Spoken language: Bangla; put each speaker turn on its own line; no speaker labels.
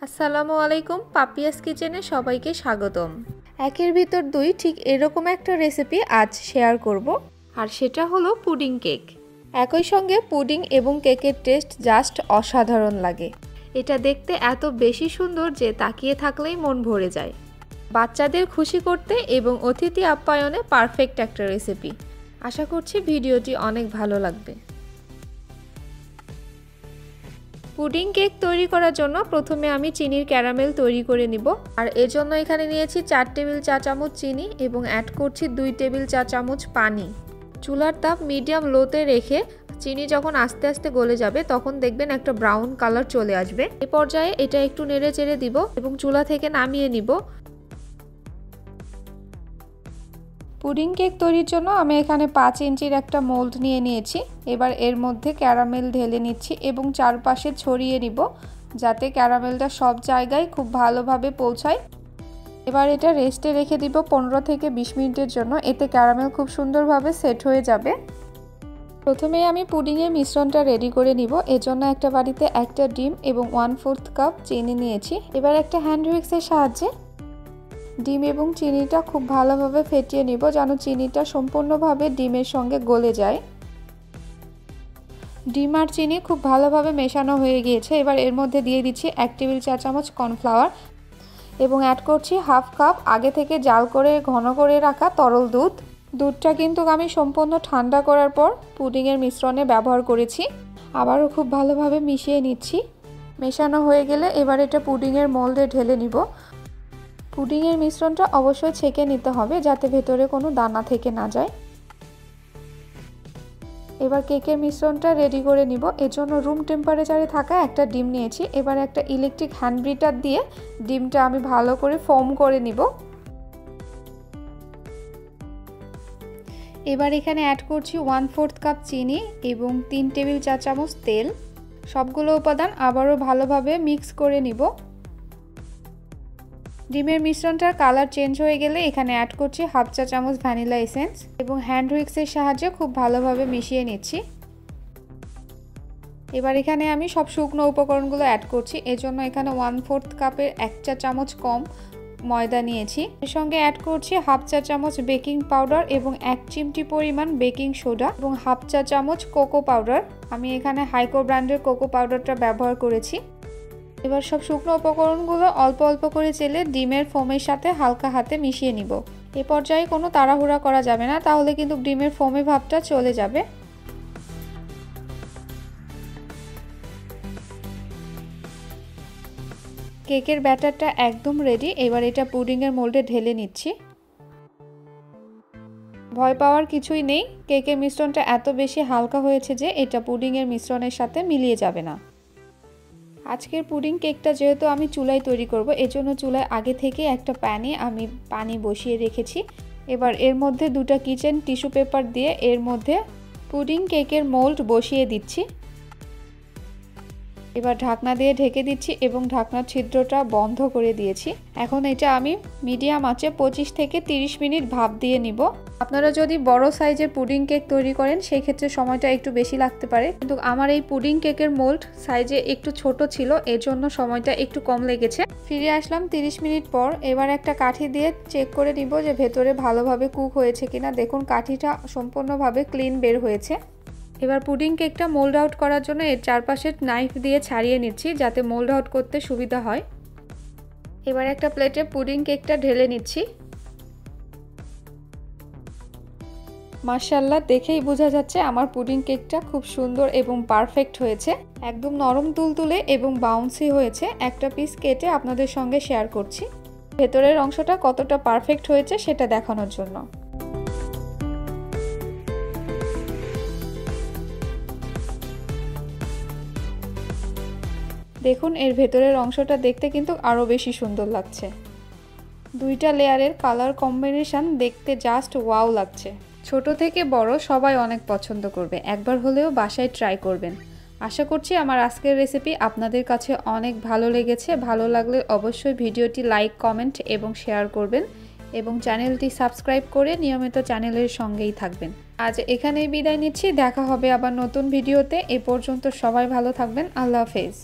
আসসালামু আলাইকুম, পাপিয়াস কিচেনে সবাইকে স্বাগতম। একের ভিতর দুই ঠিক এরকম একটা রেসিপি আজ শেয়ার করব, আর সেটা হলো পুডিং কেক। একই সঙ্গে পুডিং এবং কেকের টেস্ট জাস্ট অসাধারণ লাগে। এটা দেখতে এত বেশি সুন্দর যে তাকিয়ে থাকলেই মন ভরে যায়। বাচ্চাদের খুশি করতে এবং অতিথি আপ্যায়নে পারফেক্ট একটা রেসিপি। আশা করছি ভিডিওটি অনেক ভালো লাগবে। পুডিং কেক তৈরি করার জন্য প্রথমে আমি চিনির ক্যারামেল তৈরি করে নিব। আর এর জন্য এখানে নিয়েছি 4 টেবিল চা চামচ চিনি এবং অ্যাড করছি 2 টেবিল চা চামচ পানি। চুলার তাপ মিডিয়াম লোতে রেখে চিনি যখন আস্তে আস্তে গলে যাবে তখন দেখবেন একটা ব্রাউন কালার চলে আসবে। এই পর্যায়ে এটা একটু নেড়ে চেড়ে দিব এবং চুলা থেকে নামিয়ে নিব। পুডিং কেক তৈরির জন্য আমি এখানে 5 ইঞ্চির একটা মোল্ড নিয়ে নিয়েছি। এবার এর মধ্যে ক্যারামেল ঢেলে নিচ্ছি এবং চারপাশে ছড়িয়ে নিব যাতে ক্যারামেলটা সব জায়গায় খুব ভালোভাবে পৌঁছায়। এবার এটা রেস্টে রেখে দিব 15 থেকে 20 মিনিটের জন্য। এতে ক্যারামেল খুব সুন্দরভাবে সেট হয়ে যাবে। প্রথমে আমি পুডিংয়ের মিশ্রণটা রেডি করে নিব। এর জন্য একটা বাটিতে একটা ডিম এবং 1/4 কাপ চিনি নিয়েছি। এবার একটা হ্যান্ড হুইক্সের সাহায্যে ডিম এবং চিনিটা খুব ভালোভাবে ফেটিয়ে নিব যেন চিনিটা সম্পূর্ণভাবে ডিমের সঙ্গে গলে যায়। ডিম আর চিনি খুব ভালোভাবে মেশানো হয়ে গিয়েছে। এবার এর মধ্যে দিয়ে দিচ্ছি 1 টেবিল চা চামচ কর্নফ্লাওয়ার এবং অ্যাড করছি 1/2 কাপ আগে থেকে জাল করে ঘন করে রাখা তরল দুধ। দুধটা কিন্তু আমি সম্পূর্ণ ঠান্ডা করার পর পুডিংয়ের মিশ্রণে ব্যবহার করেছি। আবারও খুব ভালোভাবে মিশিয়ে নিচ্ছি। মেশানো হয়ে গেলে এবার এটা পুডিংয়ের মোল্ডে ঢেলে নিব। পুডিংয়ের মিশ্রণটা অবশ্যই ছেঁকে নিতে হবে যাতে ভেতরে কোনো দানা থেকে না যায়। এবার কেকের মিশ্রণটা রেডি করে নিব। এর জন্য রুম টেম্পারেচারে থাকা একটা ডিম নিয়েছি। এবার একটা ইলেকট্রিক হ্যান্ড বিটার দিয়ে ডিমটা আমি ভালো করে ফোম করে নিব। এবার এখানে অ্যাড করছি 1/4 কাপ চিনি এবং 3 টেবিল চা চামচ তেল। সবগুলো উপাদান আবারও ভালোভাবে মিক্স করে নিব। ডিমের মিশ্রণটার কালার চেঞ্জ হয়ে গেলে এখানে অ্যাড করছি 1/2 চা চামচ ভ্যানিলা এসেন্স এবং হ্যান্ড হুইক্সের সাহায্যে খুব ভালোভাবে মিশিয়ে নিচ্ছি। এবার এখানে আমি সব শুকনো উপকরণগুলো অ্যাড করছি। এজন্য এখানে 1/4 কাপের 1 চা চামচ কম ময়দা নিয়েছি। এর সঙ্গে অ্যাড করছি 1/2 চা চামচ বেকিং পাউডার এবং 1 চিমটি পরিমাণ বেকিং সোডা এবং 1/2 চা চামচ কোকো পাউডার। আমি এখানে হাইকো ব্র্যান্ডের কোকো পাউডারটা ব্যবহার করেছি। এবার সব শুকনো উপকরণগুলো অল্প অল্প করে চেলে ডিমের ফোমের সাথে হালকা হাতে মিশিয়ে নিব। এ পর্যায়ে কোনো তাড়াহুড়া করা যাবে না, তাহলে কিন্তু ডিমের ফোমে ভাবটা চলে যাবে। কেকের ব্যাটারটা একদম রেডি। এবার এটা পুডিংয়ের মোল্ডে ঢেলে নিচ্ছি। ভয় পাওয়ার কিছুই নেই, কেকের মিশ্রণটা এত বেশি হালকা হয়েছে যে এটা পুডিংয়ের মিশ্রণের সাথে মিলিয়ে যাবে না। আজকের পুডিং কেকটা যেহেতু আমি চুলায় তৈরি করব, এজন্য চুলায় আগে থেকে একটা প্যানে আমি পানি বসিয়ে রেখেছি। এবার এর মধ্যে 2টা কিচেন টিস্যু পেপার দিয়ে এর মধ্যে পুডিং কেকের মোল্ড বসিয়ে দিচ্ছি। এবার ঢাকনা দিয়ে ঢেকে দিচ্ছি এবং ঢাকনার ছিদ্রটা বন্ধ করে দিয়েছি। এখন এটা আমি মিডিয়াম আঁচে 25 থেকে 30 মিনিট ভাপ দিয়ে নিব। আপনারা যদি বড় সাইজের পুডিং কেক তৈরি করেন সেই ক্ষেত্রে সময়টা একটু বেশি লাগতে পারে, কিন্তু আমার এই পুডিং কেকের মোল্ড সাইজে একটু ছোট ছিল, এর জন্য সময়টা একটু কম লেগেছে। ফিরে আসলাম 30 মিনিট পর। এবার একটা কাঠি দিয়ে চেক করে নিব যে ভেতরে ভালোভাবে কুক হয়েছে কিনা। দেখুন কাঠিটা সম্পূর্ণভাবে ক্লিন বের হয়েছে। এবার পুডিং কেকটা মোল্ড আউট করার জন্য এর চারপাশে নাইফ দিয়ে ছাড়িয়ে নিচ্ছি যাতে মোল্ড আউট করতে সুবিধা হয়। এবার একটা প্লেটে পুডিং কেকটা ঢেলে নিচ্ছি। মাশাআল্লাহ, দেখেই বোঝা যাচ্ছে আমার পুডিং কেকটা খুব সুন্দর এবং পারফেক্ট হয়েছে। একদম নরম তুলতুলে এবং বাউন্সি হয়েছে। একটা পিস কেটে আপনাদের সঙ্গে শেয়ার করছি ভেতরের অংশটা কতটা পারফেক্ট হয়েছে সেটা দেখানোর জন্য। দেখুন এর ভেতরের অংশটা দেখতে কিন্তু আরও বেশি সুন্দর লাগছে। 2টা লেয়ারের কালার কম্বিনেশন দেখতে জাস্ট ওয়াও লাগছে। ছোট থেকে বড় সবাই অনেক পছন্দ করবে। একবার হলেও বাসায় ট্রাই করবেন। আশা করছি আমার আজকের রেসিপি আপনাদের কাছে অনেক ভালো লেগেছে। ভালো লাগলে অবশ্যই ভিডিওটি লাইক, কমেন্ট এবং শেয়ার করবেন এবং চ্যানেলটি সাবস্ক্রাইব করে নিয়মিত চ্যানেলের সঙ্গেই থাকবেন। আজ এখানেই বিদায় নিচ্ছি। দেখা হবে আবার নতুন ভিডিওতে। এ পর্যন্ত সবাই ভালো থাকবেন। আল্লাহ হাফেজ।